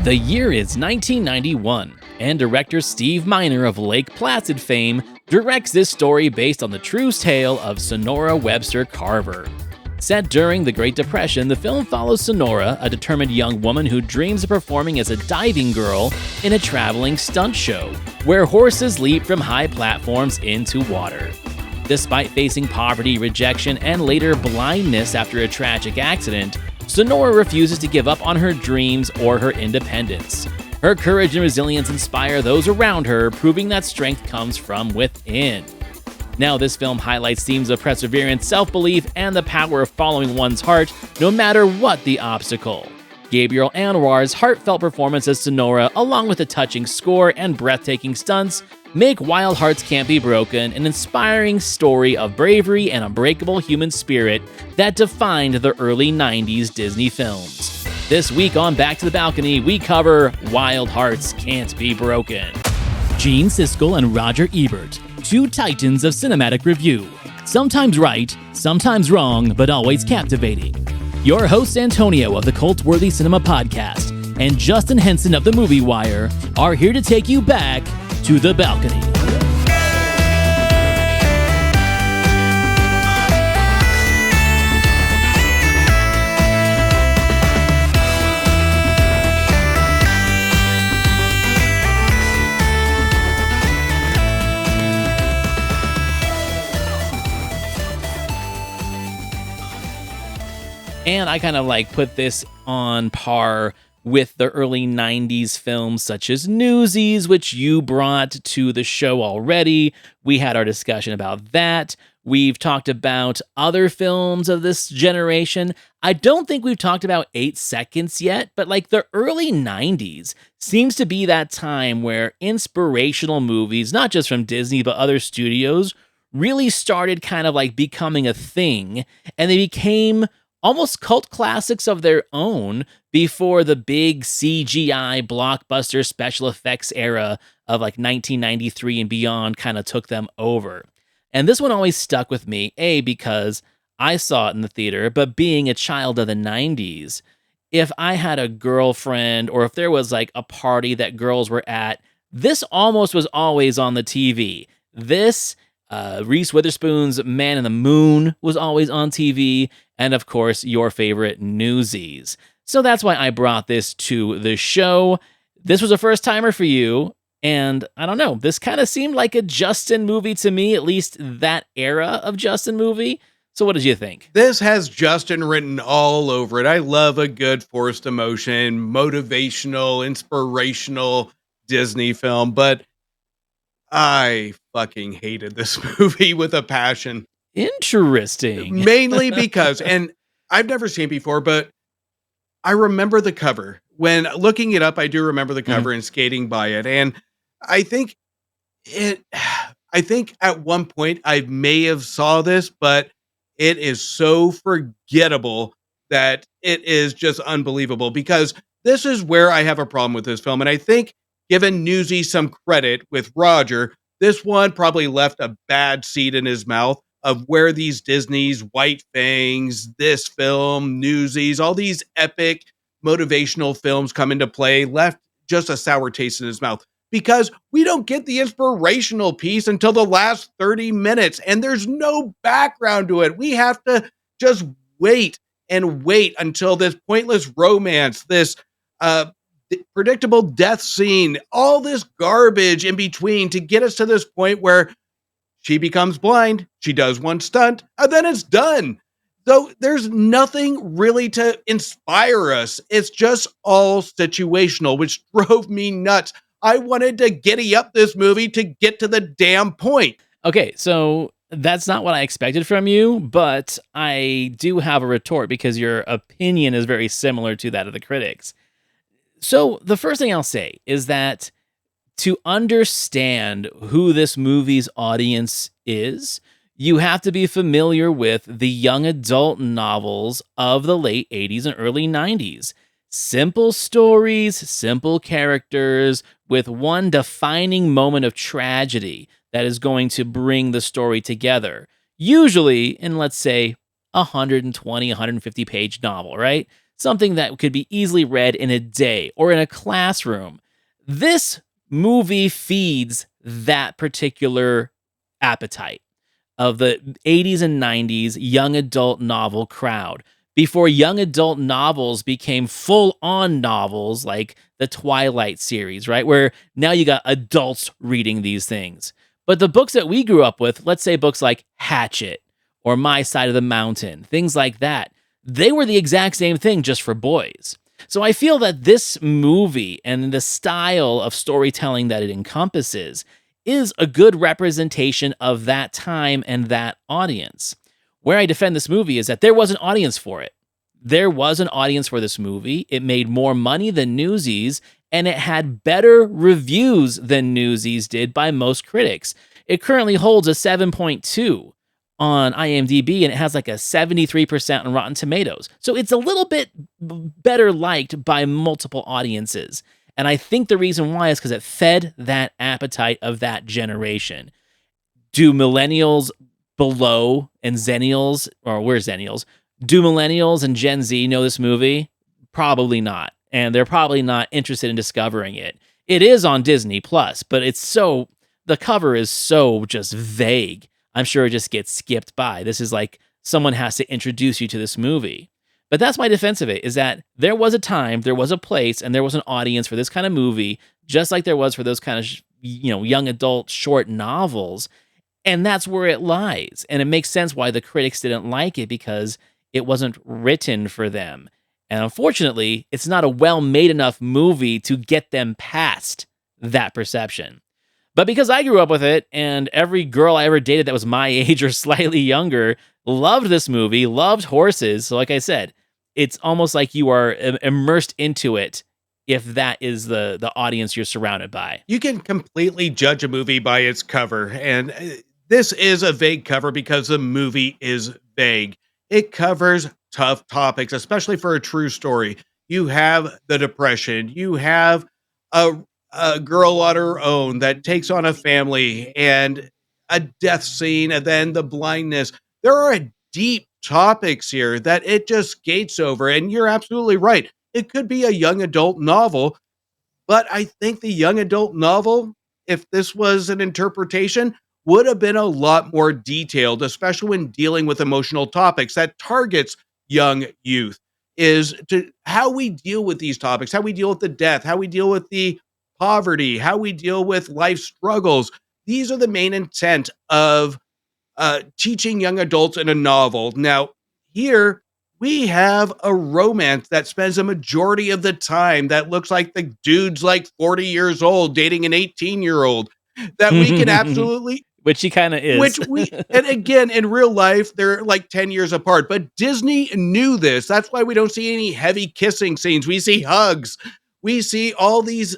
The year is 1991, and director Steve Miner of Lake Placid fame directs this story based on the true tale of Sonora Webster Carver. Set during the Great Depression, the film follows Sonora, a determined young woman who dreams of performing as a diving girl in a traveling stunt show, where horses leap from high platforms into water. Despite facing poverty, rejection, and later blindness after a tragic accident, Sonora refuses to give up on her dreams or her independence. Her courage and resilience inspire those around her, proving that strength comes from within. Now, this film highlights themes of perseverance, self-belief, and the power of following one's heart, no matter what the obstacle. Gabrielle Anwar's heartfelt performance as Sonora, along with a touching score and breathtaking stunts, make Wild Hearts Can't Be Broken an inspiring story of bravery and unbreakable human spirit that defined the early 90s Disney films. This week on Back to the Balcony, we cover Wild Hearts Can't Be Broken. Gene Siskel and Roger Ebert, two titans of cinematic review. Sometimes right, sometimes wrong, but always captivating. Your hosts Antonio of the Cult-Worthy Cinema Podcast and Justin Henson of The Movie Wire are here to take you back to the balcony. And I kind of put this on par with the early 90s films such as Newsies, which you brought to the show already. We had our discussion about that. We've talked about other films of this generation. I don't think we've talked about 8 Seconds yet, but the early 90s seems to be that time where inspirational movies, not just from Disney, but other studios, really started kind of becoming a thing, and they became almost cult classics of their own before the big CGI blockbuster special effects era of 1993 and beyond kind of took them over. And this one always stuck with me, A, because I saw it in the theater, but being a child of the 90s, if I had a girlfriend or if there was a party that girls were at, this almost was always on the TV. This Reese Witherspoon's Man in the Moon was always on TV, and of course, your favorite Newsies. So that's why I brought this to the show. This was a first-timer for you, and I don't know, this kind of seemed like a Justin movie to me, at least that era of Justin movie. So what did you think? This has Justin written all over it. I love a good forced emotion, motivational, inspirational Disney film, but I fucking hated this movie with a passion. Interesting. Mainly because, and I've never seen it before, but I remember the cover. When looking it up, I do remember the cover and skating by it. And I think at one point I may have saw this, but it is so forgettable that it is just unbelievable, because this is where I have a problem with this film. And I think, given Newsy some credit with Roger, this one probably left a bad seed in his mouth of where these Disney's White Fangs, this film, Newsies, all these epic motivational films come into play, left just a sour taste in his mouth, because we don't get the inspirational piece until the last 30 minutes, and there's no background to it. We have to just wait and wait until this pointless romance, this predictable death scene, all this garbage in between to get us to this point where she becomes blind, she does one stunt, and then it's done. So there's nothing really to inspire us. It's just all situational, which drove me nuts. I wanted to giddy up this movie to get to the damn point. Okay, so that's not what I expected from you, but I do have a retort because your opinion is very similar to that of the critics. So the first thing I'll say is that to understand who this movie's audience is, you have to be familiar with the young adult novels of the late 80s and early 90s. Simple stories, simple characters, with one defining moment of tragedy that is going to bring the story together. Usually in, let's say, 120, 150 page novel, right? something that could be easily read in a day or in a classroom. This movie feeds that particular appetite of the 80s and 90s young adult novel crowd before young adult novels became full on novels like the Twilight series, right? Where now you got adults reading these things. But the books that we grew up with, let's say books like Hatchet or My Side of the Mountain, things like that, they were the exact same thing just for boys. So I feel that this movie and the style of storytelling that it encompasses is a good representation of that time and that audience. Where I defend this movie is that there was an audience for it. There was an audience for this movie. It made more money than Newsies, and it had better reviews than Newsies did by most critics. It currently holds a 7.2 on IMDb, and it has like a 73% on Rotten Tomatoes. So it's a little bit better liked by multiple audiences. And I think the reason why is because it fed that appetite of that generation. Do millennials below and zennials, or we're zennials, do millennials and Gen Z know this movie? Probably not. And they're probably not interested in discovering it. It is on Disney Plus, but the cover is so just vague. I'm sure it just gets skipped by. This is like someone has to introduce you to this movie. But that's my defense of it, is that there was a time, there was a place, and there was an audience for this kind of movie, just like there was for those kind of, young adult short novels. And that's where it lies. And it makes sense why the critics didn't like it, because it wasn't written for them. And unfortunately, it's not a well-made enough movie to get them past that perception. But because I grew up with it, and every girl I ever dated that was my age or slightly younger loved this movie, loved horses. So like I said, it's almost like you are immersed into it if that is the audience you're surrounded by. You can completely judge a movie by its cover, and this is a vague cover because the movie is vague. It covers tough topics, especially for a true story. You have the Depression. You have a girl on her own that takes on a family and a death scene, and then the blindness. There are deep topics here that it just skates over. And you're absolutely right. It could be a young adult novel, but I think the young adult novel, if this was an interpretation, would have been a lot more detailed, especially when dealing with emotional topics that targets young youth, is to how we deal with these topics, how we deal with the death, how we deal with the poverty, how we deal with life struggles. These are the main intent of teaching young adults in a novel. Now, here we have a romance that spends a majority of the time that looks like the dude's like 40 years old dating an 18-year-old that we can absolutely... Which he kind of is. And again, in real life, they're like 10 years apart, but Disney knew this. That's why we don't see any heavy kissing scenes. We see hugs. We see all these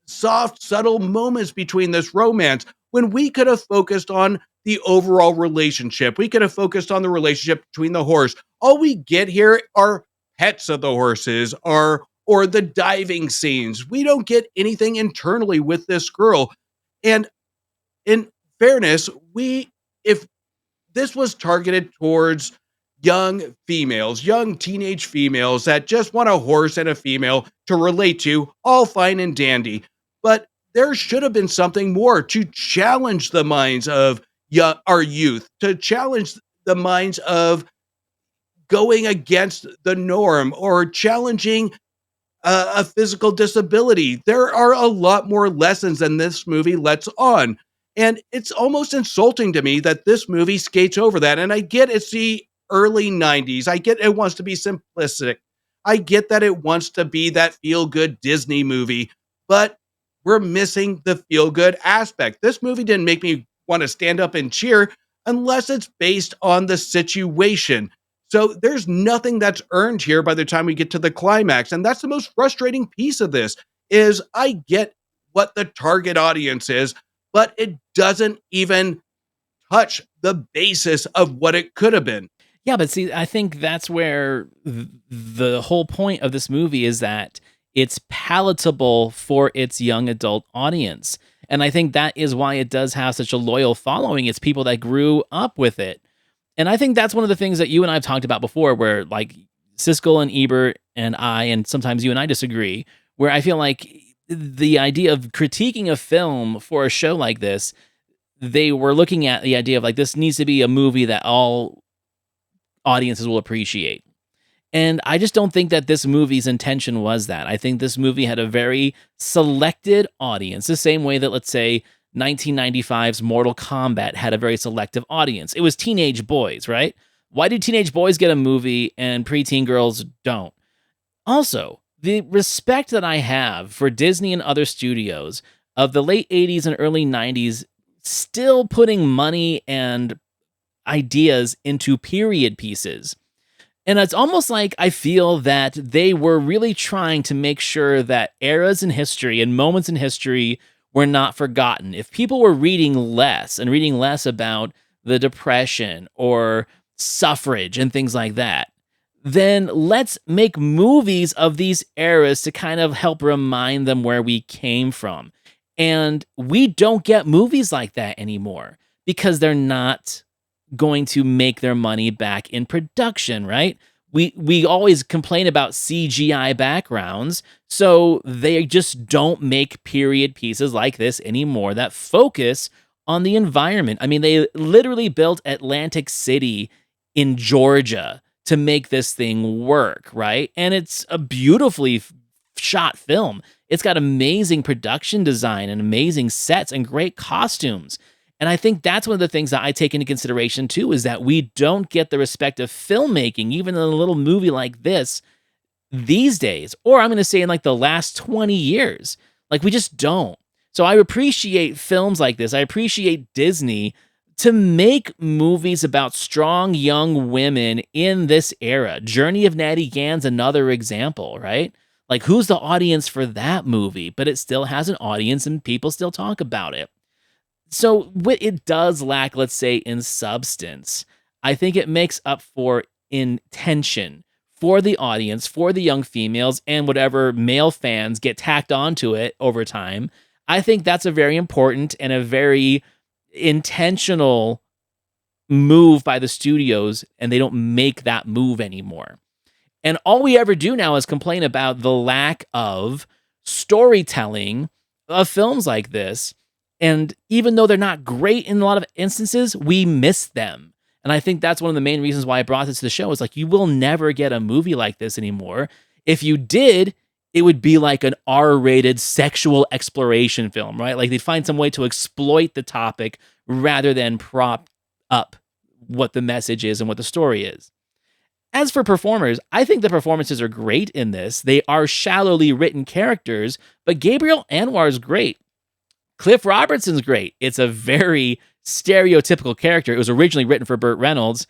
soft, subtle moments between this romance when we could have focused on the overall relationship. We could have focused on the relationship between the horse. All we get here are pets of the horses or the diving scenes. We don't get anything internally with this girl. And in fairness, if this was targeted towards young females, young teenage females that just want a horse and a female to relate to, all fine and dandy. But there should have been something more to challenge the minds of our youth, to challenge the minds of going against the norm or challenging a physical disability. There are a lot more lessons than this movie lets on. And it's almost insulting to me that this movie skates over that. And I get it's the early 90s. I get it wants to be simplistic. I get that it wants to be that feel-good Disney movie, but we're missing the feel-good aspect. This movie didn't make me want to stand up and cheer unless it's based on the situation. So there's nothing that's earned here by the time we get to the climax. And that's the most frustrating piece of this, is I get what the target audience is, but it doesn't even touch the basis of what it could have been. Yeah, but see, I think that's where the whole point of this movie is that it's palatable for its young adult audience. And I think that is why it does have such a loyal following. It's people that grew up with it. And I think that's one of the things that you and I have talked about before, where like Siskel and Ebert and I, and sometimes you and I disagree, where I feel like the idea of critiquing a film for a show like this, they were looking at the idea of like, this needs to be a movie that all audiences will appreciate. And I just don't think that this movie's intention was that. I think this movie had a very selected audience, the same way that, let's say, 1995's Mortal Kombat had a very selective audience. It was teenage boys, right? Why do teenage boys get a movie and preteen girls don't? Also, the respect that I have for Disney and other studios of the late 80s and early 90s still putting money and ideas into period pieces. And it's almost like I feel that they were really trying to make sure that eras in history and moments in history were not forgotten. If people were reading less and reading less about the Depression or suffrage and things like that, then let's make movies of these eras to kind of help remind them where we came from. And we don't get movies like that anymore because they're not going to make their money back in production, right? We always complain about CGI backgrounds, so they just don't make period pieces like this anymore that focus on the environment. I mean, they literally built Atlantic City in Georgia to make this thing work, right? And it's a beautifully shot film. It's got amazing production design and amazing sets and great costumes. And I think that's one of the things that I take into consideration too, is that we don't get the respect of filmmaking, even in a little movie like this these days, or I'm going to say in like the last 20 years. Like we just don't. So I appreciate films like this. I appreciate Disney to make movies about strong young women in this era. Journey of Natty Gann's another example, right? Like who's the audience for that movie? But it still has an audience and people still talk about it. So it does lack, let's say, in substance. I think it makes up for intention for the audience, for the young females, and whatever male fans get tacked onto it over time. I think that's a very important and a very intentional move by the studios, and they don't make that move anymore. And all we ever do now is complain about the lack of storytelling of films like this. And even though they're not great in a lot of instances, we miss them. And I think that's one of the main reasons why I brought this to the show is like, you will never get a movie like this anymore. If you did, it would be like an R-rated sexual exploration film, right? Like they'd find some way to exploit the topic rather than prop up what the message is and what the story is. As for performers, I think the performances are great in this. They are shallowly written characters, but Gabrielle Anwar is great. Cliff Robertson's great. It's a very stereotypical character. It was originally written for Burt Reynolds.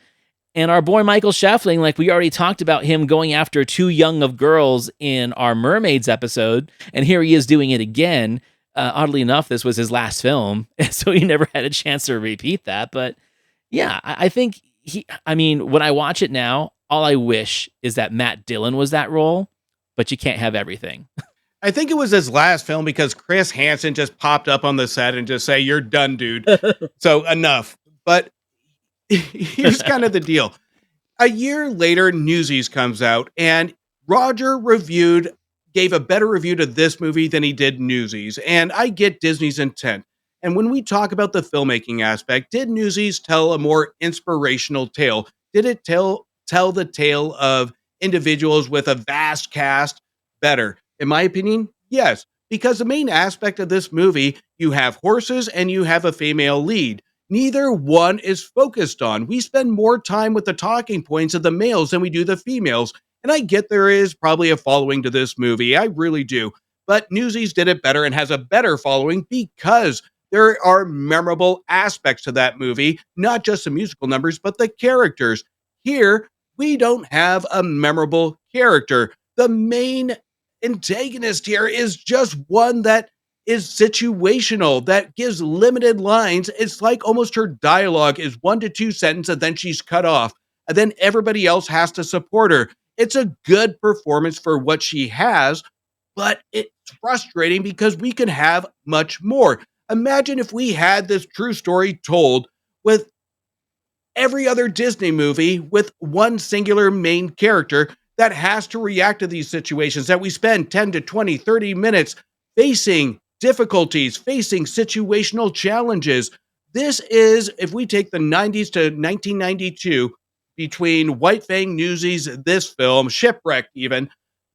And our boy Michael Schoeffling, like we already talked about him going after too young of girls in our Mermaids episode, and here he is doing it again. Oddly enough, this was his last film, so he never had a chance to repeat that. But yeah, I think when I watch it now, all I wish is that Matt Dillon was that role, but you can't have everything. I think it was his last film because Chris Hansen just popped up on the set and just say, "You're done, dude." So enough. But here's kind of the deal. A year later, Newsies comes out, and Roger gave a better review to this movie than he did Newsies. And I get Disney's intent. And when we talk about the filmmaking aspect, did Newsies tell a more inspirational tale? Did it tell the tale of individuals with a vast cast better? In my opinion, yes, because the main aspect of this movie, you have horses and you have a female lead. Neither one is focused on. We spend more time with the talking points of the males than we do the females. And I get there is probably a following to this movie. I really do. But Newsies did it better and has a better following because there are memorable aspects to that movie, not just the musical numbers, but the characters. Here, we don't have a memorable character. The main antagonist here is just one that is situational, that gives limited lines. It's like almost her dialogue is 1 to 2 sentences and then she's cut off. And then everybody else has to support her. It's a good performance for what she has, but it's frustrating because we can have much more. Imagine if we had this true story told with every other Disney movie with one singular main character that has to react to these situations, that we spend 10 to 20, 30 minutes facing difficulties, facing situational challenges. This is, if we take the 90s to 1992, between White Fang, Newsies, this film, Shipwreck even,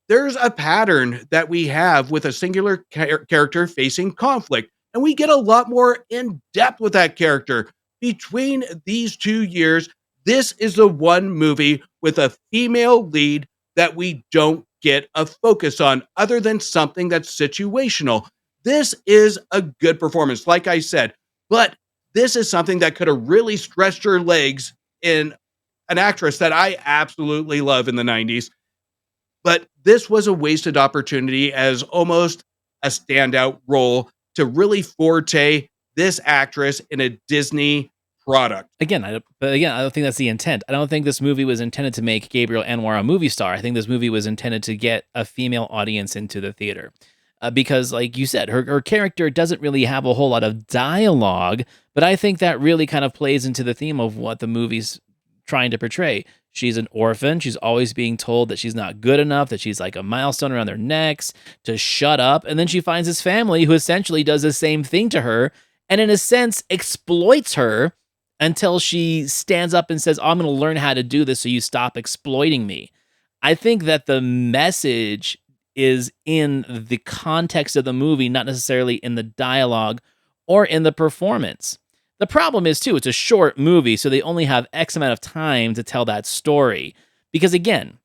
there's a pattern that we have with a singular character facing conflict. And we get a lot more in depth with that character. Between these 2 years, this is the one movie with a female lead that we don't get a focus on other than something that's situational. This is a good performance, like I said, but this is something that could have really stretched her legs in an actress that I absolutely love in the 90s. But this was a wasted opportunity as almost a standout role to really forte this actress in a Disney product. But again, I don't think that's the intent. I don't think this movie was intended to make Gabrielle Anwar a movie star. I think this movie was intended to get a female audience into the theater. Because, like you said, her character doesn't really have a whole lot of dialogue, but I think that really kind of plays into the theme of what the movie's trying to portray. She's an orphan. She's always being told that she's not good enough, that she's like a milestone around their necks, to shut up. And then she finds this family who essentially does the same thing to her and, in a sense, exploits her until she stands up and says, oh, I'm going to learn how to do this so you stop exploiting me. I think that the message is in the context of the movie, not necessarily in the dialogue or in the performance. The problem is, too, it's a short movie, so they only have X amount of time to tell that story. Because, again,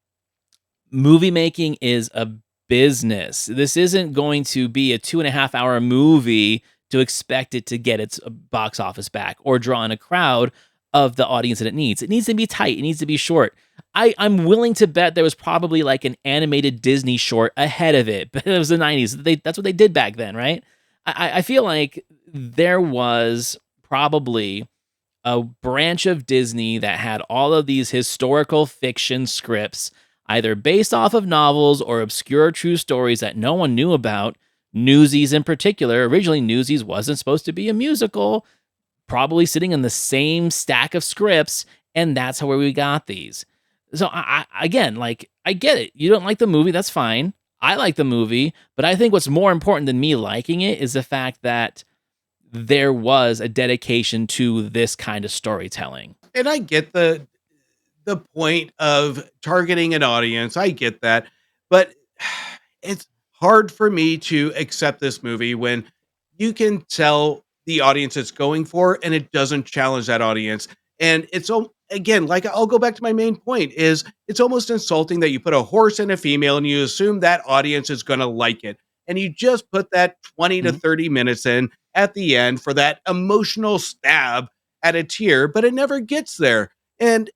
movie making is a business. This isn't going to be a 2.5-hour movie to expect it to get its box office back or draw in a crowd of the audience that it needs. It needs to be tight. It needs to be short. I'm willing to bet there was probably like an animated Disney short ahead of it, but it was the 90s. That's what they did back then, right? I feel like there was probably a branch of Disney that had all of these historical fiction scripts, either based off of novels or obscure true stories that no one knew about. Newsies in particular. Originally, Newsies wasn't supposed to be a musical, probably sitting in the same stack of scripts, and that's where we got these. So I get it. You don't like the movie, that's fine. I like the movie, but I think what's more important than me liking it is the fact that there was a dedication to this kind of storytelling. And I get the point of targeting an audience. I get that. But it's hard for me to accept this movie when you can tell the audience it's going for and it doesn't challenge that audience. And it's, again, like, I'll go back to my main point, is it's almost insulting that you put a horse and a female and you assume that audience is going to like it. And you just put that 20 to 30 minutes in at the end for that emotional stab at a tear, but it never gets there. And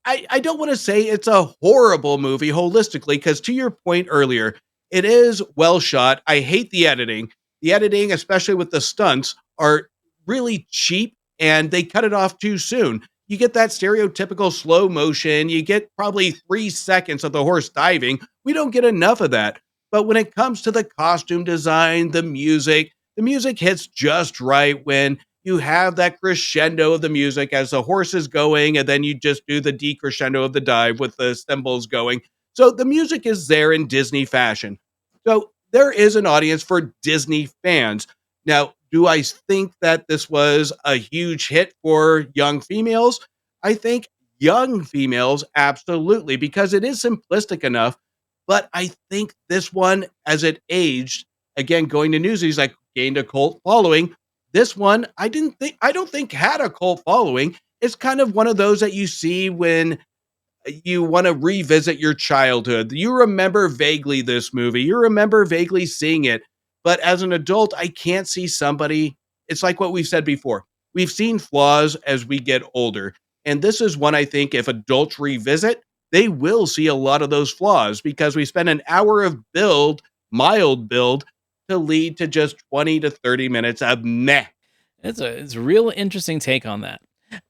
I don't want to say it's a horrible movie holistically, because to your point earlier, it is well shot. I hate the editing. The editing, especially with the stunts, are really cheap and they cut it off too soon. You get that stereotypical slow motion. You get probably 3 seconds of the horse diving. We don't get enough of that. But when it comes to the costume design, the music hits just right when you have that crescendo of the music as the horse is going, and then you just do the decrescendo of the dive with the cymbals going. So the music is there in Disney fashion. So there is an audience for Disney fans. Now, do I think that this was a huge hit for young females? I think young females, absolutely, because it is simplistic enough. But I think this one, as it aged, again, going to Newsies, like, gained a cult following. This one, I don't think had a cult following. It's kind of one of those that you see when you want to revisit your childhood. You remember vaguely this movie. You remember vaguely seeing it. But as an adult, I can't see somebody. It's like what we've said before. We've seen flaws as we get older. And this is one, I think, if adults revisit, they will see a lot of those flaws, because we spend an hour of mild build, to lead to just 20 to 30 minutes of meh. It's a real interesting take on that.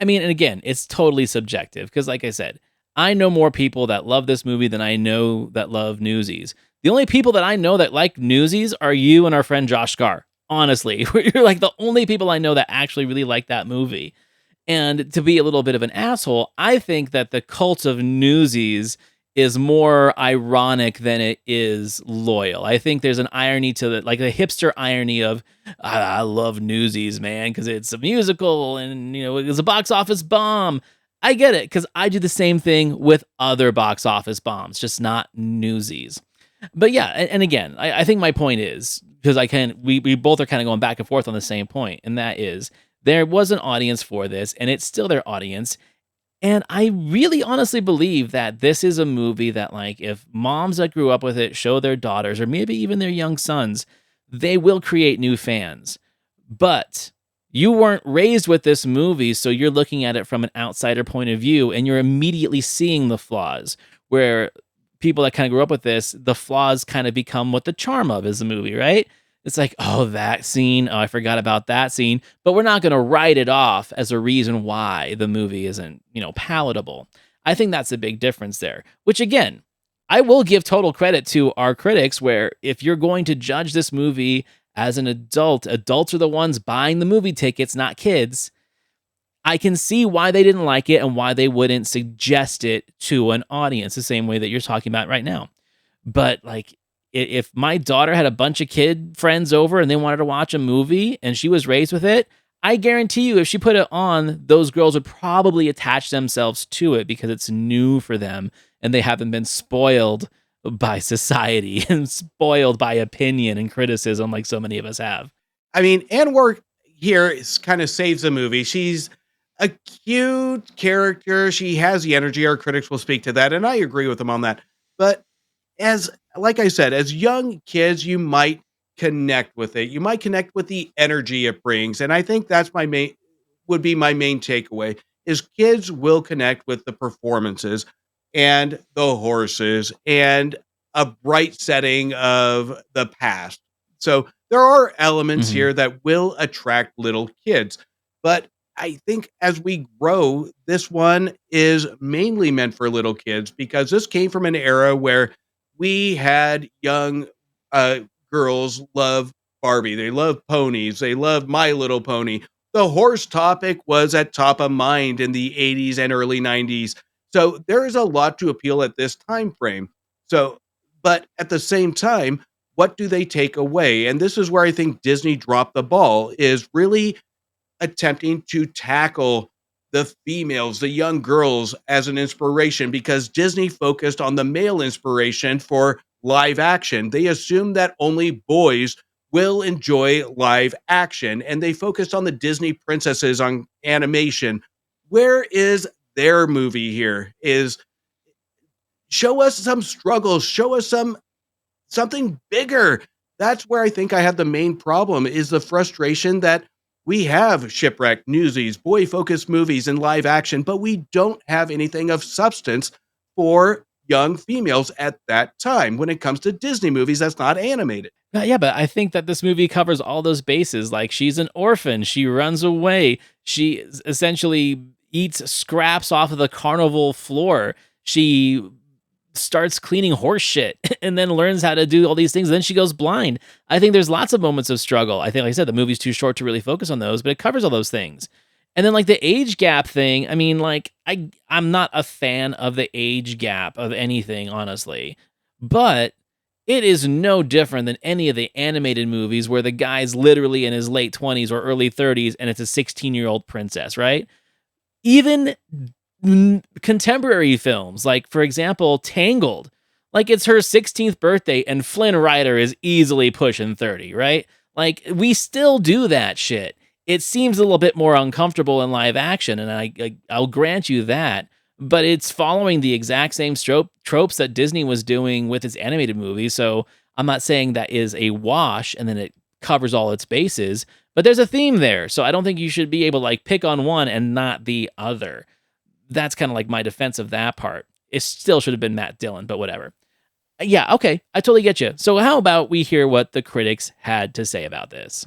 I mean, and again, it's totally subjective, because like I said, I know more people that love this movie than I know that love Newsies. The only people that I know that like Newsies are you and our friend Josh Scar. Honestly, you're like the only people I know that actually really like that movie. And to be a little bit of an asshole, I think that the cult of Newsies is more ironic than it is loyal. I think there's an irony to the like the hipster irony of I love Newsies, man, because it's a musical and it's a box office bomb. I get it because I do the same thing with other box office bombs, just not Newsies. But yeah, and again, I think my point is because we both are kind of going back and forth on the same point, and that is there was an audience for this, and it's still their audience. And I really honestly believe that this is a movie that, like, if moms that grew up with it show their daughters or maybe even their young sons, they will create new fans. But you weren't raised with this movie, so you're looking at it from an outsider point of view, and you're immediately seeing the flaws. Where people that kind of grew up with this, the flaws kind of become what the charm of is the movie, right? It's like, oh, that scene. Oh, I forgot about that scene. But we're not going to write it off as a reason why the movie isn't, palatable. I think that's a big difference there, which again, I will give total credit to our critics where if you're going to judge this movie as an adult, adults are the ones buying the movie tickets, not kids. I can see why they didn't like it and why they wouldn't suggest it to an audience the same way that you're talking about right now. But like, if my daughter had a bunch of kid friends over and they wanted to watch a movie and she was raised with it, I guarantee you if she put it on, those girls would probably attach themselves to it because it's new for them and they haven't been spoiled by society and spoiled by opinion and criticism like so many of us have. I mean, Anwar here kind of saves the movie. She's a cute character. She has the energy. Our critics will speak to that, and I agree with them on that. But like I said, as young kids, you might connect with it. You might connect with the energy it brings. And I think that's my main takeaway is kids will connect with the performances and the horses and a bright setting of the past. So there are elements here that will attract little kids. But I think as we grow, this one is mainly meant for little kids because this came from an era where we had young girls love Barbie. They love ponies. They love My Little Pony. The horse topic was at top of mind in the 80s and early 90s. So there is a lot to appeal at this time frame. So, but at the same time, what do they take away? And this is where I think Disney dropped the ball, is really attempting to tackle the females, the young girls as an inspiration, because Disney focused on the male inspiration for live action. They assumed that only boys will enjoy live action, and they focused on the Disney princesses on animation. Where is their movie here? Is show us some struggles, show us something bigger. That's where I think I have the main problem, is the frustration that we have shipwrecked, Newsies, boy-focused movies and live action, but we don't have anything of substance for young females at that time when it comes to Disney movies that's not animated. Yeah, but I think that this movie covers all those bases. Like, she's an orphan. She runs away. She essentially eats scraps off of the carnival floor. She starts cleaning horse shit and then learns how to do all these things. And then she goes blind. I think there's lots of moments of struggle. I think, like I said, the movie's too short to really focus on those, but it covers all those things. And then like the age gap thing, I mean, like I'm not a fan of the age gap of anything, honestly, but it is no different than any of the animated movies where the guy's literally in his late 20s or early 30s and it's a 16-year-old princess, right? Even contemporary films, like for example, Tangled, like it's her 16th birthday and Flynn Rider is easily pushing 30, right? Like we still do that shit. It seems a little bit more uncomfortable in live action, and I'll grant you that, but it's following the exact same tropes that Disney was doing with its animated movies. So I'm not saying that is a wash and then it covers all its bases, but there's a theme there. So I don't think you should be able to like pick on one and not the other. That's kind of like my defense of that part. It still should have been Matt Dillon, but whatever. Yeah, okay, I totally get you. So how about we hear what the critics had to say about this?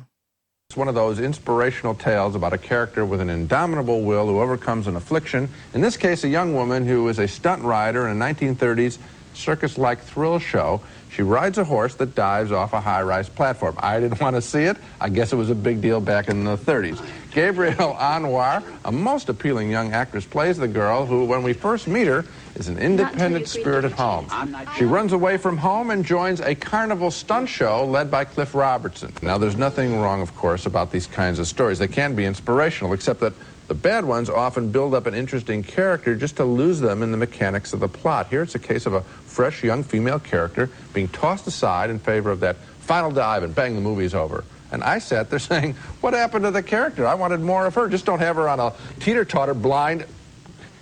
It's one of those inspirational tales about a character with an indomitable will who overcomes an affliction. In this case, a young woman who is a stunt rider in a 1930s circus-like thrill show. She rides a horse that dives off a high-rise platform. I didn't want to see it. I guess it was a big deal back in the 30s. Gabrielle Anwar, a most appealing young actress, plays the girl who, when we first meet her, is an independent spirit at home. She runs away from home and joins a carnival stunt show led by Cliff Robertson. Now, there's nothing wrong, of course, about these kinds of stories. They can be inspirational, except that the bad ones often build up an interesting character just to lose them in the mechanics of the plot. Here it's a case of a fresh young female character being tossed aside in favor of that final dive and bang, the movie's over. And I sat there saying, what happened to the character? I wanted more of her. Just don't have her on a teeter-totter, blind,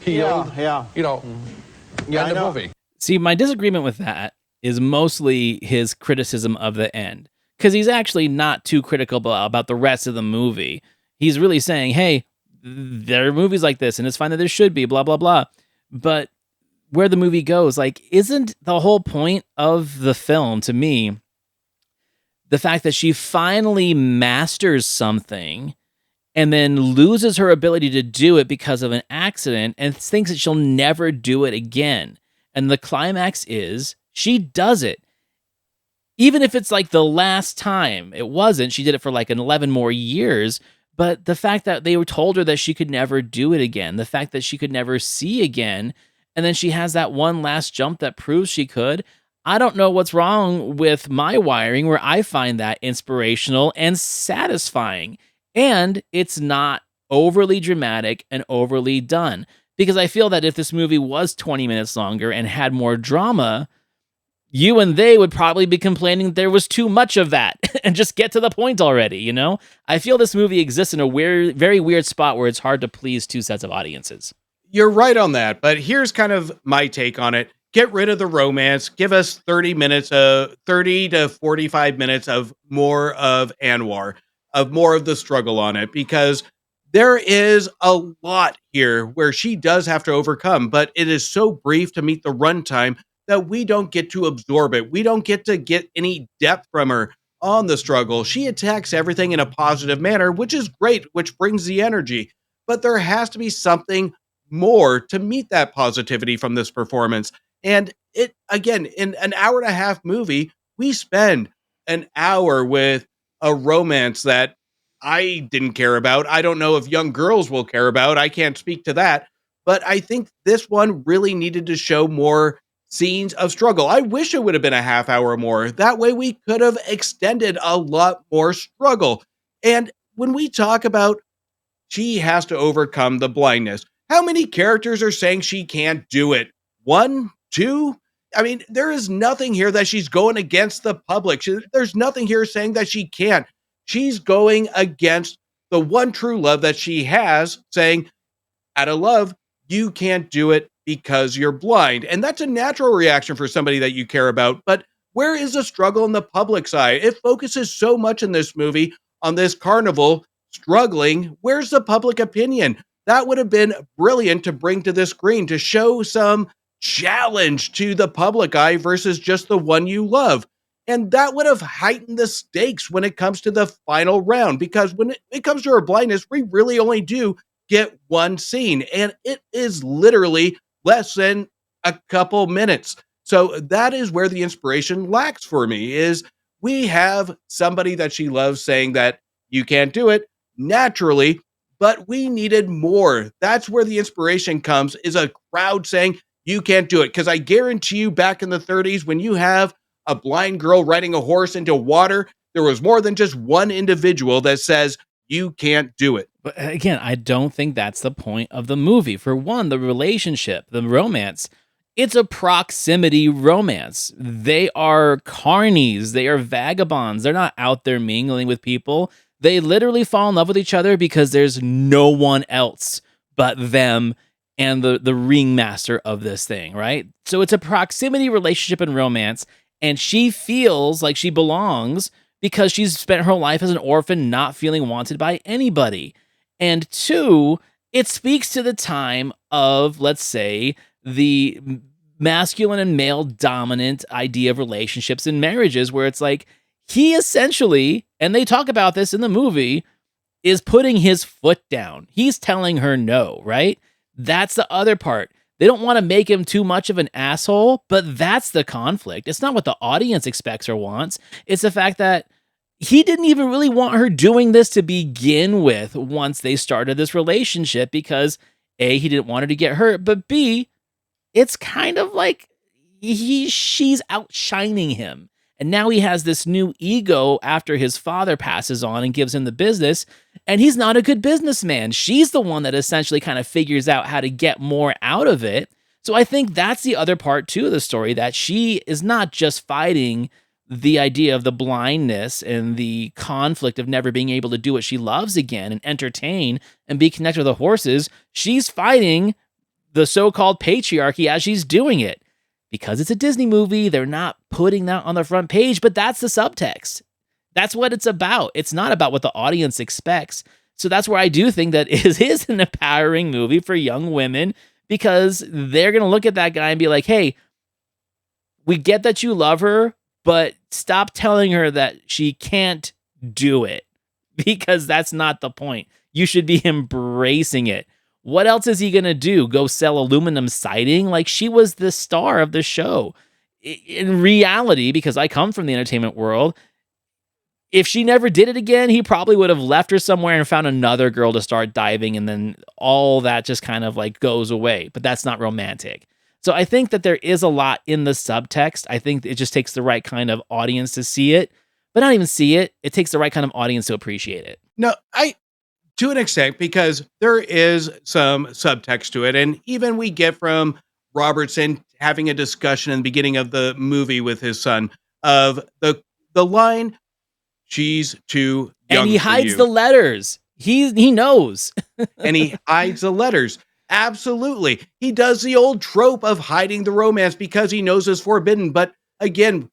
heeled, end of movie. See, my disagreement with that is mostly his criticism of the end. Because he's actually not too critical about the rest of the movie. He's really saying, hey, there are movies like this, and it's fine that there should be, blah, blah, blah. But where the movie goes, like, isn't the whole point of the film, to me, the fact that she finally masters something and then loses her ability to do it because of an accident and thinks that she'll never do it again. And the climax is she does it. Even if it's like the last time, it wasn't. She did it for like 11 more years. But the fact that they told her that she could never do it again, the fact that she could never see again, and then she has that one last jump that proves she could, I don't know what's wrong with my wiring where I find that inspirational and satisfying. And it's not overly dramatic and overly done. Because I feel that if this movie was 20 minutes longer and had more drama, you and they would probably be complaining that there was too much of that and just get to the point already, you know? I feel this movie exists in a very weird spot where it's hard to please two sets of audiences. You're right on that, but here's kind of my take on it. Get rid of the romance. Give us 30 to 45 minutes of more of Anwar, of more of the struggle on it, because there is a lot here where she does have to overcome, but it is so brief to meet the runtime that we don't get to absorb it. We don't get to get any depth from her on the struggle. She attacks everything in a positive manner, which is great, which brings the energy. But there has to be something more to meet that positivity from this performance. And it, again, in an hour and a half movie, we spend an hour with a romance that I didn't care about. I don't know if young girls will care about. I can't speak to that. But I think this one really needed to show more scenes of struggle. I wish it would have been a half hour more. That way we could have extended a lot more struggle. And when we talk about she has to overcome the blindness, how many characters are saying she can't do it? 1, 2? I mean, there is nothing here that she's going against the public. There's nothing here saying that she can't. She's going against the one true love that she has, saying, out of love, you can't do it because you're blind. And that's a natural reaction for somebody that you care about. But where is the struggle on the public side? It focuses so much in this movie on this carnival struggling. Where's the public opinion? That would have been brilliant to bring to the screen, to show some challenge to the public eye versus just the one you love. And that would have heightened the stakes when it comes to the final round, because when it comes to her blindness, we really only do get one scene, and it is literally less than a couple minutes. So that is where the inspiration lacks for me, is we have somebody that she loves saying that you can't do it naturally, but we needed more. That's where the inspiration comes, is a crowd saying you can't do it. Because I guarantee you, back in the 30s, when you have a blind girl riding a horse into water, there was more than just one individual that says you can't do it. But again, I don't think that's the point of the movie. For one, the relationship, the romance, it's a proximity romance. They are carnies. They are vagabonds. They're not out there mingling with people. They literally fall in love with each other because there's no one else but them and the ringmaster of this thing, right? So it's a proximity relationship and romance, and she feels like she belongs because she's spent her life as an orphan, not feeling wanted by anybody. And two, it speaks to the time of, let's say, the masculine and male dominant idea of relationships and marriages, where it's like, he essentially, and they talk about this in the movie, is putting his foot down. He's telling her no, right? That's the other part. They don't want to make him too much of an asshole, but that's the conflict. It's not what the audience expects or wants. It's the fact that he didn't even really want her doing this to begin with once they started this relationship because A, he didn't want her to get hurt, but B, it's kind of like she's outshining him. And now he has this new ego after his father passes on and gives him the business, and he's not a good businessman. She's the one that essentially kind of figures out how to get more out of it. So I think that's the other part too of the story, that she is not just fighting the idea of the blindness and the conflict of never being able to do what she loves again and entertain and be connected with the horses. She's fighting the so-called patriarchy as she's doing it. Because it's a Disney movie, they're not putting that on the front page, but that's the subtext. That's what it's about. It's not about what the audience expects. So that's where I do think that it is an empowering movie for young women, because they're going to look at that guy and be like, hey, we get that you love her, but stop telling her that she can't do it, because that's not the point. You should be embracing it. What else is he going to do? Go sell aluminum siding? Like, she was the star of the show. In reality, because I come from the entertainment world, if she never did it again, he probably would have left her somewhere and found another girl to start diving, and then all that just kind of like goes away. But that's not romantic. So I think that there is a lot in the subtext. I think it just takes the right kind of audience to see it, but not even see it. It takes the right kind of audience to appreciate it. No, to an extent, because there is some subtext to it. And even we get from Robertson having a discussion in the beginning of the movie with his son of the line, she's too young. And he hides the letters. He knows. And he hides the letters. Absolutely. He does the old trope of hiding the romance because he knows it's forbidden. But again,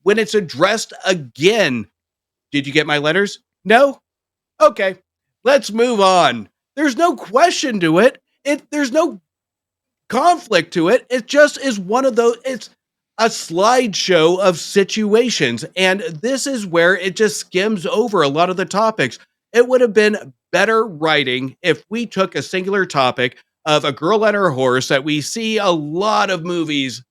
when it's addressed again, did you get my letters? No? Okay. Let's move on. There's no question to it. There's no conflict to it. It just is one of those, it's a slideshow of situations. And this is where it just skims over a lot of the topics. It would have been better writing if we took a singular topic of a girl and her horse that we see a lot of movies,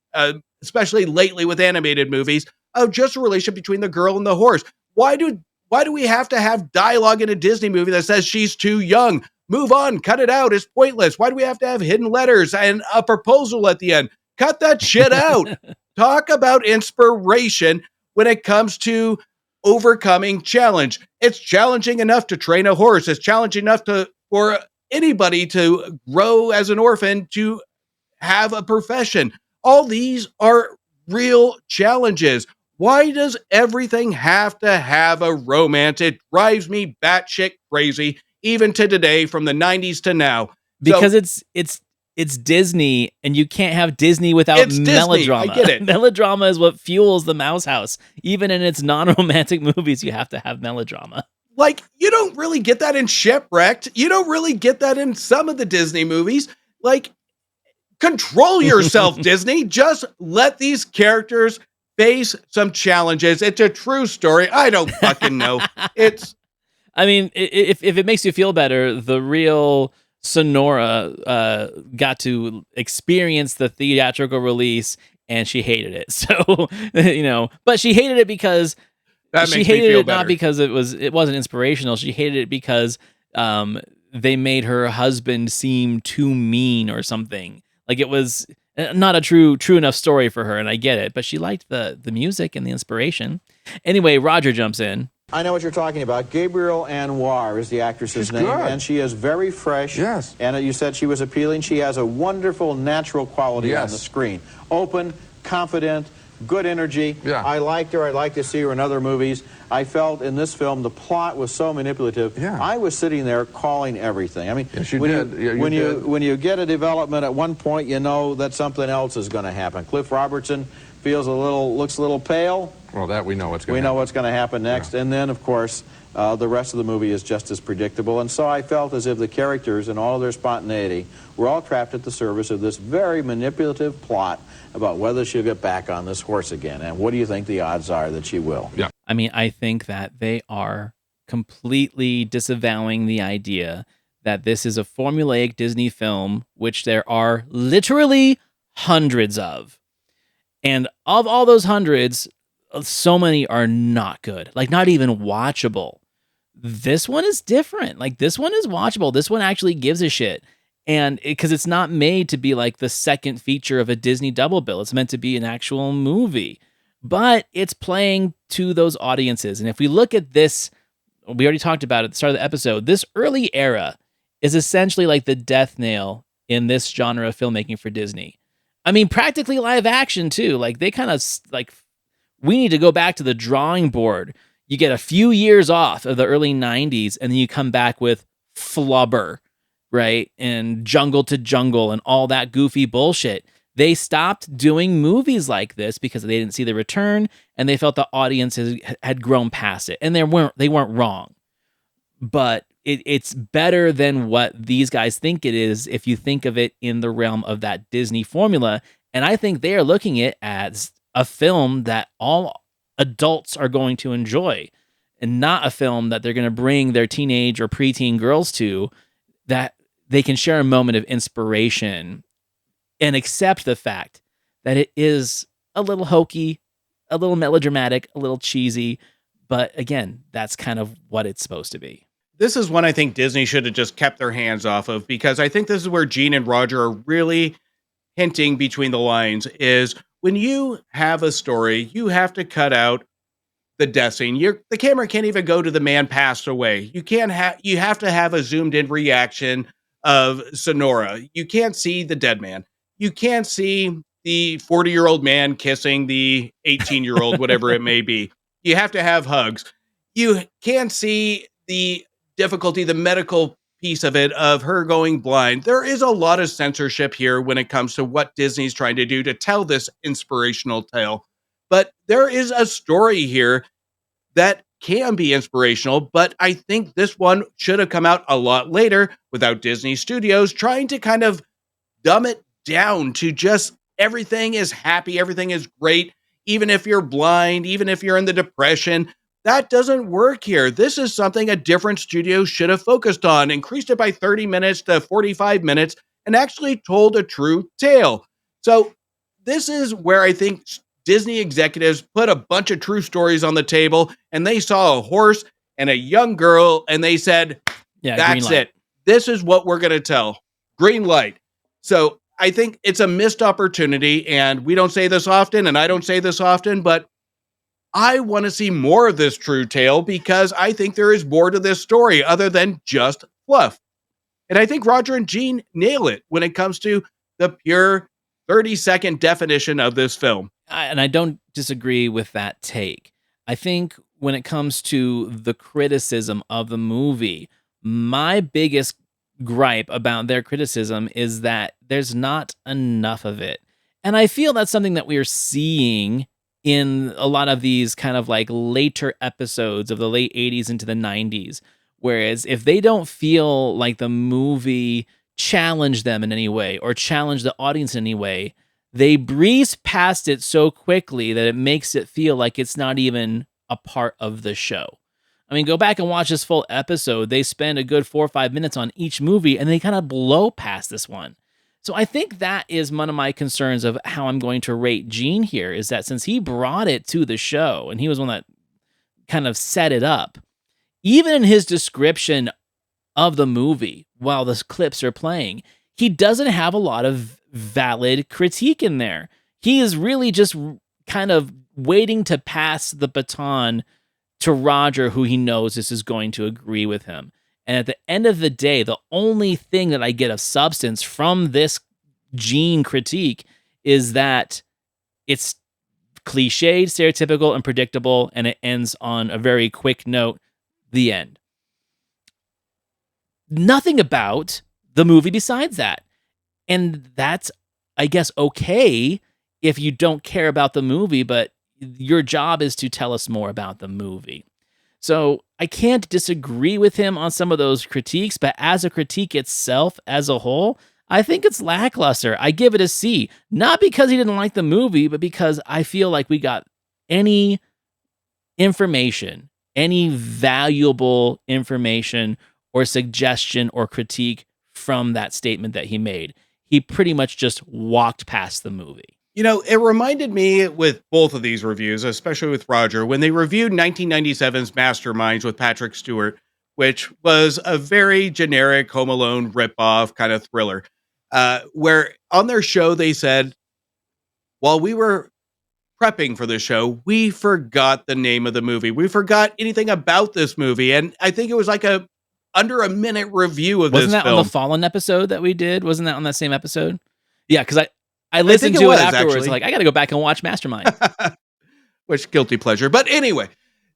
especially lately with animated movies, of just a relationship between the girl and the horse. Why do we have to have dialogue in a Disney movie that says she's too young? Move on, cut it out. It's pointless. Why do we have to have hidden letters and a proposal at the end? Cut that shit out. Talk about inspiration when it comes to overcoming challenge. It's challenging enough to train a horse. It's challenging enough for anybody to grow as an orphan, to have a profession. All these are real challenges. Why does everything have to have a romance? It drives me batshit crazy, even to today, from the 90s to now. Because it's Disney, and you can't have Disney without melodrama. I get it. Melodrama is what fuels the Mouse House. Even in its non-romantic movies, you have to have melodrama. Like, you don't really get that in Shipwrecked. You don't really get that in some of the Disney movies. Like, control yourself, Disney. Just let these characters face some challenges. It's a true story. I don't fucking know. I mean, if it makes you feel better, the real Sonora got to experience the theatrical release, and she hated it. So, but she hated it because she hated it not because it wasn't inspirational. She hated it because they made her husband seem too mean or something. Like, it was not a true enough story for her, and I get it. But she liked the music and the inspiration. Anyway, Roger jumps in. I know what you're talking about. Gabrielle Anwar is the actress's name, good. and she is very fresh. Yes. And you said she was appealing. She has a wonderful natural quality on the screen. Open, confident, good energy. Yeah. I liked her. I'd like to see her in other movies. I felt in this film the plot was so manipulative. Yeah. I was sitting there calling everything. I mean, yes, you when did. when you get a development at one point, you know that something else is going to happen. Cliff Robertson looks a little pale. Well, that we know what's going to happen. We know what's going to happen next. Yeah. And then, of course, the rest of the movie is just as predictable. And so I felt as if the characters and all of their spontaneity were all trapped at the service of this very manipulative plot about whether she'll get back on this horse again. And what do you think the odds are that she will? Yeah. I mean, I think that they are completely disavowing the idea that this is a formulaic Disney film, which there are literally hundreds of. And of all those hundreds, so many are not good, like not even watchable. This one is different. Like this one is watchable. This one actually gives a shit. And because it's not made to be like the second feature of a Disney double bill, it's meant to be an actual movie, but it's playing to those audiences. And if we look at this, we already talked about it at the start of the episode, this early era is essentially like the death nail in this genre of filmmaking for Disney. I mean, practically live action too. Like they kind of like, we need to go back to the drawing board. You get a few years off of the early 90s and then you come back with Flubber, right? And Jungle to Jungle and all that goofy bullshit. They stopped doing movies like this because they didn't see the return and they felt the audiences had grown past it. And they weren't wrong. But it's better than what these guys think it is if you think of it in the realm of that Disney formula. And I think they are looking at it as a film that all adults are going to enjoy and not a film that they're going to bring their teenage or preteen girls to, that they can share a moment of inspiration and accept the fact that it is a little hokey, a little melodramatic, a little cheesy. But again, that's kind of what it's supposed to be. This is one I think Disney should have just kept their hands off of, because I think this is where Gene and Roger are really hinting between the lines, is when you have a story, you have to cut out the death scene. The camera can't even go to the man passed away. You have to have a zoomed in reaction of Sonora. You can't see the dead man. You can't see the 40-year-old man kissing the 18-year-old, whatever it may be. You have to have hugs. You can't see the difficulty, the medical piece of it, of her going blind. There is a lot of censorship here when it comes to what Disney's trying to do to tell this inspirational tale. But there is a story here that can be inspirational, but I think this one should have come out a lot later without Disney Studios trying to kind of dumb it down to just everything is happy, everything is great, even if you're blind, even if you're in the depression. That doesn't work here. This is something a different studio should have focused on, increased it by 30 minutes to 45 minutes, and actually told a true tale. So this is where I think Disney executives put a bunch of true stories on the table, and they saw a horse and a young girl, and they said, that's it. This is what we're going to tell. Green light. So I think it's a missed opportunity, and we don't say this often, and I don't say this often, but I want to see more of this true tale, because I think there is more to this story other than just fluff. And I think Roger and Gene nail it when it comes to the pure 30-second definition of this film. And I don't disagree with that take. I think when it comes to the criticism of the movie, my biggest gripe about their criticism is that there's not enough of it. And I feel that's something that we are seeing in a lot of these kind of like later episodes of the late 80s into the 90s. Whereas if they don't feel like the movie challenged them in any way or challenged the audience in any way, they breeze past it so quickly that it makes it feel like it's not even a part of the show. I mean, go back and watch this full episode. They spend a good 4 or 5 minutes on each movie, and they kind of blow past this one. So I think that is one of my concerns of how I'm going to rate Gene here, is that since he brought it to the show, and he was one that kind of set it up, even in his description of the movie while the clips are playing, he doesn't have a lot of valid critique in there. He is really just kind of waiting to pass the baton to Roger, who he knows this is going to agree with him. And at the end of the day, the only thing that I get of substance from this Gene critique is that it's cliched, stereotypical, and predictable, and it ends on a very quick note, the end. Nothing about the movie besides that. And that's, I guess, okay if you don't care about the movie, but your job is to tell us more about the movie. So I can't disagree with him on some of those critiques, but as a critique itself, as a whole, I think it's lackluster. I give it a C, not because he didn't like the movie, but because I feel like we got any information, any valuable information or suggestion or critique from that statement that he made. He pretty much just walked past the movie. It reminded me with both of these reviews, especially with Roger, when they reviewed 1997's Masterminds with Patrick Stewart, which was a very generic Home Alone ripoff kind of thriller, where on their show they said, while we were prepping for the show, we forgot the name of the movie. We forgot anything about this movie. And I think it was like under a minute review of Wasn't this that film. on the Fallen episode that we did? Wasn't that on that same episode? Yeah, because I listened to it afterwards. Actually. Like, I got to go back and watch Mastermind. Which guilty pleasure. But anyway,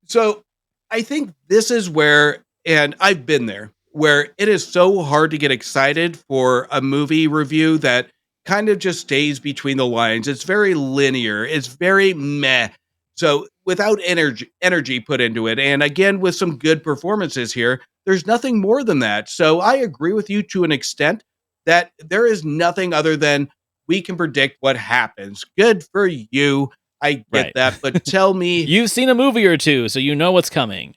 so I think this is where, and I've been there, where it is so hard to get excited for a movie review that kind of just stays between the lines. It's very linear. It's very meh. So without energy put into it, and again, with some good performances here, there's nothing more than that. So I agree with you to an extent that there is nothing other than we can predict what happens. Good for you. I get that, but tell me... You've seen a movie or two, so you know what's coming.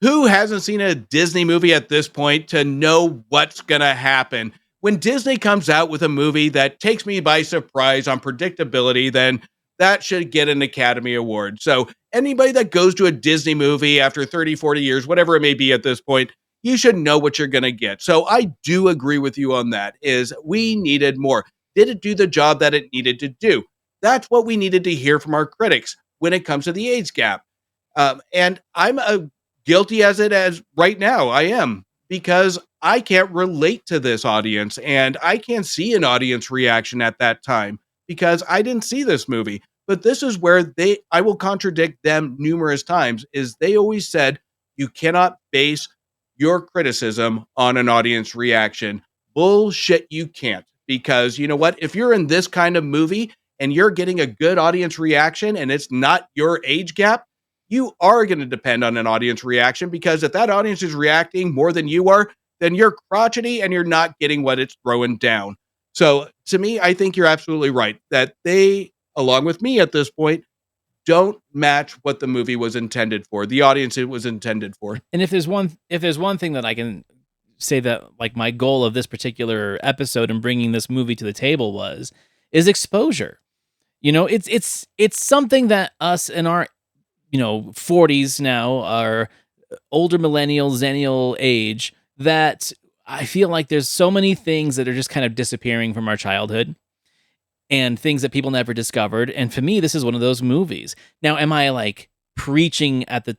Who hasn't seen a Disney movie at this point to know what's going to happen? When Disney comes out with a movie that takes me by surprise on predictability, then that should get an Academy Award. So anybody that goes to a Disney movie after 30, 40 years, whatever it may be at this point, you should know what you're going to get. So I do agree with you on that, is we needed more. Did it do the job that it needed to do? That's what we needed to hear from our critics when it comes to the age gap. And I'm guilty as right now. I am, because I can't relate to this audience, and I can't see an audience reaction at that time because I didn't see this movie. But this is where I will contradict them numerous times, is they always said, you cannot base your criticism on an audience reaction. Bullshit, you can't. Because you know what? If you're in this kind of movie and you're getting a good audience reaction and it's not your age gap, you are going to depend on an audience reaction, because if that audience is reacting more than you are, then you're crotchety and you're not getting what it's throwing down. So to me, I think you're absolutely right that they, along with me at this point, don't match what the movie was intended for, the audience it was intended for. And if there's one thing that I can say that, like, my goal of this particular episode and bringing this movie to the table is exposure. It's something that us in our 40s now, our older millennial, zennial age, that I feel like there's so many things that are just kind of disappearing from our childhood and things that people never discovered. And for me, this is one of those movies. Now, am I like preaching at the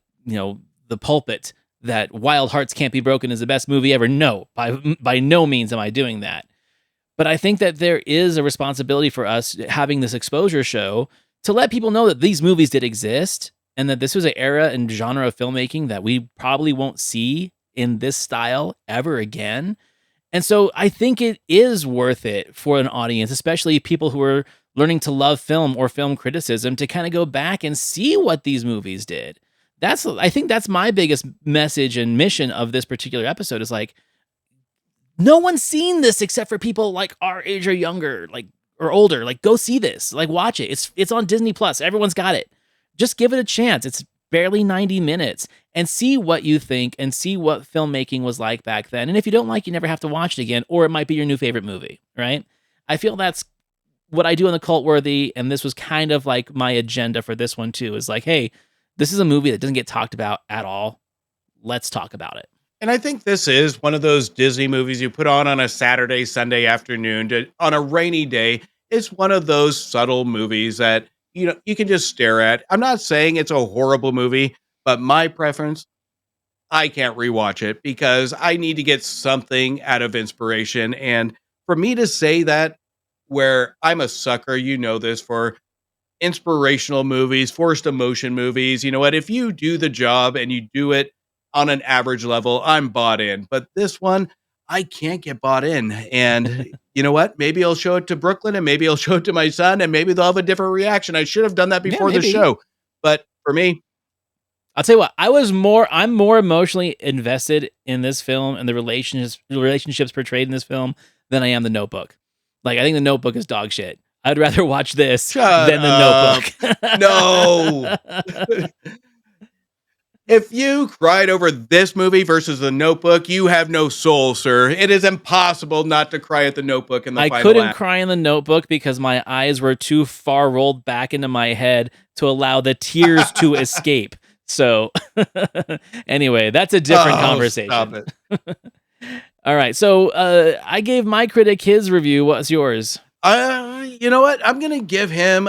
pulpit that Wild Hearts Can't Be Broken is the best movie ever? No, by no means am I doing that. But I think that there is a responsibility for us having this exposure show to let people know that these movies did exist, and that this was an era and genre of filmmaking that we probably won't see in this style ever again. And so I think it is worth it for an audience, especially people who are learning to love film or film criticism, to kind of go back and see what these movies did. I think that's my biggest message and mission of this particular episode, is like, no one's seen this except for people like our age or younger, like, or older. Like, go see this, like, watch it. It's on Disney Plus. Everyone's got it. Just give it a chance. It's barely 90 minutes, and see what you think and see what filmmaking was like back then. And if you don't like, you never have to watch it again, or it might be your new favorite movie, right? I feel that's what I do on the Cult Worthy, and this was kind of like my agenda for this one too, is like, hey, this is a movie that doesn't get talked about at all. Let's talk about it. And I think this is one of those Disney movies you put on a Saturday, Sunday afternoon on a rainy day. It's one of those subtle movies that, you can just stare at. I'm not saying it's a horrible movie, but my preference, I can't rewatch it because I need to get something out of inspiration. And for me to say that, where I'm a sucker, this, for inspirational movies, forced emotion movies, you know what? If you do the job and you do it on an average level, I'm bought in. But this one, I can't get bought in. And you know what? Maybe I'll show it to Brooklyn, and maybe I'll show it to my son, and maybe they'll have a different reaction. I should have done that before the show. But for me, I'll tell you what, I'm more emotionally invested in this film and the relationships portrayed in this film than I am The Notebook. Like, I think The Notebook is dog shit. I'd rather watch this than The Notebook. No. If you cried over this movie versus The Notebook, you have no soul, sir. It is impossible not to cry at The Notebook in the final I couldn't act. cry in The Notebook because my eyes were too far rolled back into my head to allow the tears to escape. So anyway, that's a different conversation. Stop it. All right. So I gave my critic his review. What's yours? You know what? I'm going to give him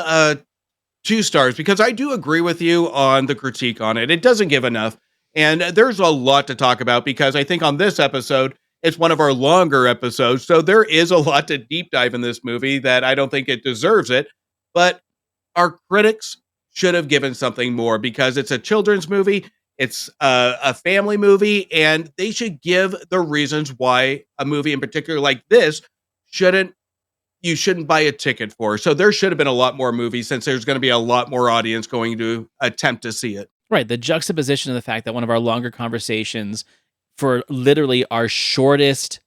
2 stars because I do agree with you on the critique on it. It doesn't give enough. And there's a lot to talk about because I think on this episode, it's one of our longer episodes. So there is a lot to deep dive in this movie that I don't think it deserves it. But our critics should have given something more because it's a children's movie. It's a family movie, and they should give the reasons why a movie in particular like this you shouldn't buy a ticket for. So there should have been a lot more movies since there's going to be a lot more audience going to attempt to see it. Right. The juxtaposition of the fact that one of our longer conversations for literally our shortest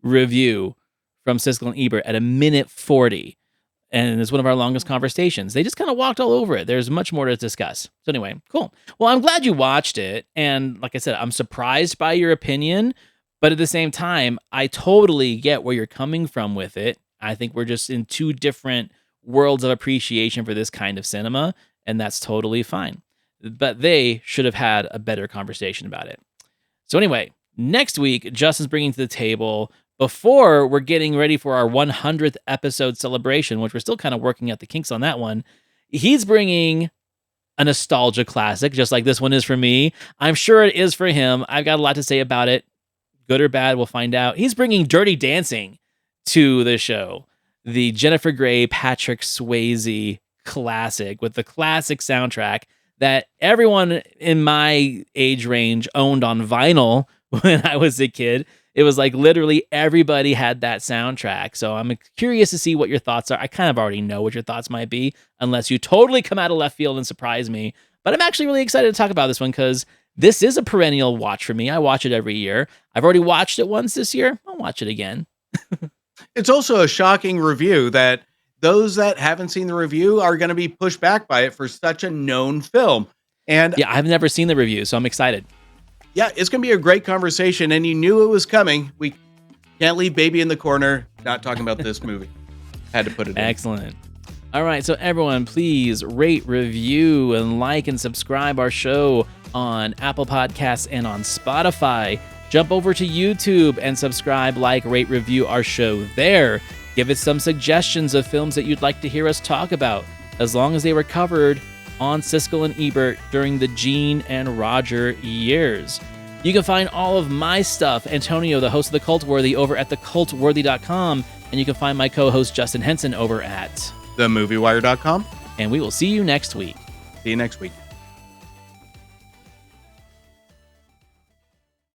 review from Siskel and Ebert at 1:40, and it's one of our longest conversations. They just kind of walked all over it. There's much more to discuss. So anyway, cool. Well, I'm glad you watched it. And like I said, I'm surprised by your opinion, but at the same time, I totally get where you're coming from with it. I think we're just in 2 different worlds of appreciation for this kind of cinema, and that's totally fine. But they should have had a better conversation about it. So anyway, next week, Justin's bringing to the table, before we're getting ready for our 100th episode celebration, which we're still kind of working out the kinks on that one, he's bringing a nostalgia classic, just like this one is for me. I'm sure it is for him. I've got a lot to say about it. Good or bad, we'll find out. He's bringing Dirty Dancing to the show. The Jennifer Grey, Patrick Swayze classic with the classic soundtrack that everyone in my age range owned on vinyl when I was a kid. It was like literally everybody had that soundtrack. So I'm curious to see what your thoughts are. I kind of already know what your thoughts might be, unless you totally come out of left field and surprise me. But I'm actually really excited to talk about this one because this is a perennial watch for me. I watch it every year. I've already watched it once this year. I'll watch it again. It's also a shocking review that those that haven't seen the review are going to be pushed back by it for such a known film. And yeah, I've never seen the review, so I'm excited. Yeah, it's going to be a great conversation, and you knew it was coming. We can't leave baby in the corner not talking about this movie. Had to put it in. Excellent. All right, so everyone, please rate, review, and like and subscribe our show on Apple Podcasts and on Spotify. Jump over to YouTube and subscribe, like, rate, review our show there. Give us some suggestions of films that you'd like to hear us talk about, as long as they were covered on Siskel and Ebert during the Gene and Roger years. You can find all of my stuff, Antonio, the host of The Cult Worthy, over at thecultworthy.com, and you can find my co-host Justin Henson over at themoviewire.com. And we will see you next week. See you next week.